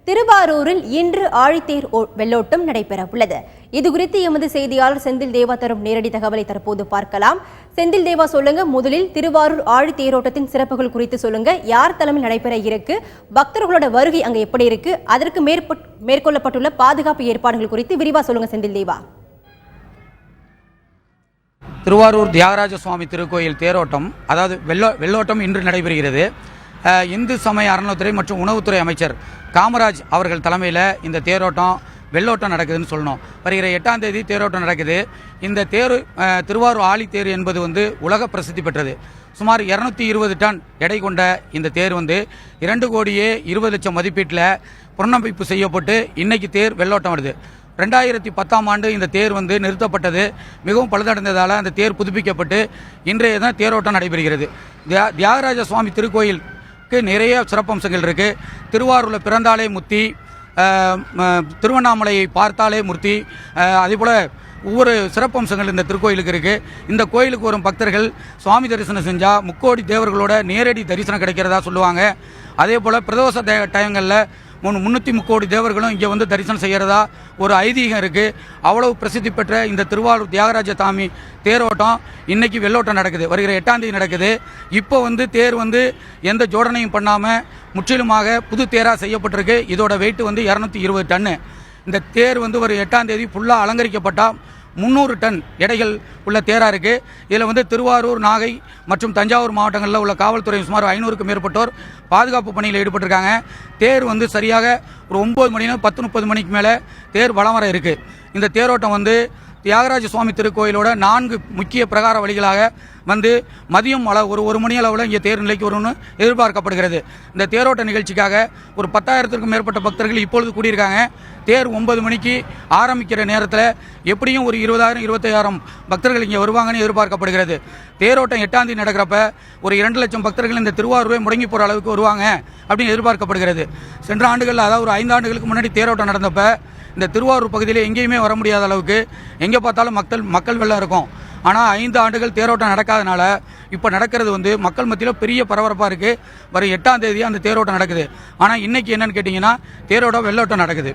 திருவாரூரில் இன்று ஆழித்தேர் வெள்ளோட்டம் நடைபெற உள்ளது. இதுகுறித்து எமது செய்தியாளர் செந்தில் தேவா தரும் நேரடி தகவலை தற்போது பார்க்கலாம். செந்தில் தேவா, சொல்லுங்க. முதலில் திருவாரூர் ஆழித்தேரோட்டத்தின் சிறப்புகள் குறித்து சொல்லுங்க. யார் தலைமையில் நடைபெற இருக்கு, பக்தர்களோட வருகை அங்க எப்படி இருக்கு, அதற்கு மேற்கொள்ளப்பட்டுள்ள பாதுகாப்பு ஏற்பாடுகள் குறித்து விரிவா சொல்லுங்க செந்தில் தேவா. திருவாரூர் தியாகராஜ சுவாமி திருக்கோயில் தேரோட்டம், அதாவது வெள்ளோட்டம் இன்று நடைபெறுகிறது. இந்து சமய அறநிலைத்துறை மற்றும் உணவுத்துறை அமைச்சர் காமராஜ் அவர்கள் தலைமையில் இந்த தேரோட்டம் வெள்ளோட்டம் நடக்குதுன்னு சொல்லணும். வருகிற 8ஆம் தேதி தேரோட்டம் நடக்குது. இந்த தேர் திருவாரூர் ஆழித்தேர் என்பது உலக பிரசித்தி பெற்றது. சுமார் 220 டன் எடை கொண்ட இந்த தேர் 2,20,00,000 மதிப்பீட்டில் புனரமைப்பு செய்யப்பட்டு இன்னைக்கு தேர் வெள்ளோட்டம் வருது. 2010ஆம் ஆண்டு இந்த தேர் நிறுத்தப்பட்டது. மிகவும் பழுதடைந்ததால் அந்த தேர் புதுப்பிக்கப்பட்டு இன்றைய தான் தேரோட்டம் நடைபெறுகிறது. தியாகராஜ சுவாமி திருக்கோயிலுக்கு நிறைய சிறப்பம்சங்கள் இருக்குது. திருவாரூரில் பிறந்தாலே முத்தி, திருவண்ணாமலையை பார்த்தாலே மூர்த்தி, அதேபோல் ஒவ்வொரு சிறப்பம்சங்கள் இந்த திருக்கோயிலுக்கு இருக்குது. இந்த கோயிலுக்கு வரும் பக்தர்கள் சுவாமி தரிசனம் செஞ்சால் முக்கோடி தேவர்களோட நேரடி தரிசனம் கிடைக்கிறதா சொல்லுவாங்க. அதே போல் பிரதோஷ டயங்களில் 303 கோடி தேவர்களும் இங்கே தரிசனம் செய்கிறதா ஒரு ஐதீகம் இருக்குது. அவ்வளவு பிரசித்தி பெற்ற இந்த திருவாரூர் தியாகராஜ சாமி தேரோட்டம் இன்னைக்கு வெள்ளோட்டம் நடக்குது. வருகிற 8ஆம் தேதி நடக்குது. இப்போ தேர் எந்த ஜோடனையும் பண்ணாமல் முற்றிலுமாக புது தேராக செய்யப்பட்டிருக்கு. இதோட வெயிட் 220 டன்னு. இந்த தேர் ஒரு 8ஆம் தேதி ஃபுல்லாக அலங்கரிக்கப்பட்டால் 300 டன் எடைகள் உள்ள தேராக இருக்குது. இதில் திருவாரூர், நாகை மற்றும் தஞ்சாவூர் மாவட்டங்களில் உள்ள காவல்துறை சுமார் 500க்கும் மேற்பட்டோர் பாதுகாப்பு பணியில் ஈடுபட்டிருக்காங்க. தேர் சரியாக ஒரு 9 மணி 10:30 மணிக்கு மேலே தேர் வலம் வர இருக்குது. இந்த தேரோட்டம் தியாகராஜ சுவாமி திருக்கோயிலோட 4 முக்கிய பிரகார வழிகளாக மதியம் ஒரு மணி அளவில் இங்கே தேர் நிலைக்கு வரும்னு எதிர்பார்க்கப்படுகிறது. இந்த தேரோட்ட நிகழ்ச்சிக்காக ஒரு 10,000க்கும் மேற்பட்ட பக்தர்கள் இப்பொழுது கூடியிருக்காங்க. தேர் 9 மணிக்கு ஆரம்பிக்கிற நேரத்தில் எப்படியும் ஒரு 20,000-25,000 பக்தர்கள் இங்கே வருவாங்கன்னு எதிர்பார்க்கப்படுகிறது. தேரோட்டம் 8ஆம் தேதி நடக்கிறப்ப ஒரு 2 லட்சம் பக்தர்கள் இந்த திருவாரூரை முடங்கி போகிற அளவுக்கு வருவாங்க அப்படின்னு எதிர்பார்க்கப்படுகிறது. சென்ற ஆண்டுகளில், அதாவது ஒரு 5 ஆண்டுகளுக்கு முன்னாடி தேரோட்டம் நடந்தப்ப இந்த திருவாரூர் பகுதியில் எங்கேயுமே வர முடியாத அளவுக்கு எங்கே பார்த்தாலும் மக்கள் வெள்ளம் இருக்கும். ஆனால் 5 ஆண்டுகள் தேரோட்டம் நடக்காதனால இப்போ நடக்கிறது மக்கள் மத்தியில் பெரிய பரபரப்பாக இருக்குது. வரும் 8ஆம் தேதி அந்த தேரோட்டம் நடக்குது. ஆனால் இன்னைக்கு என்னன்னு கேட்டிங்கன்னா தேரோட்டம் வெள்ளோட்டம் நடக்குது.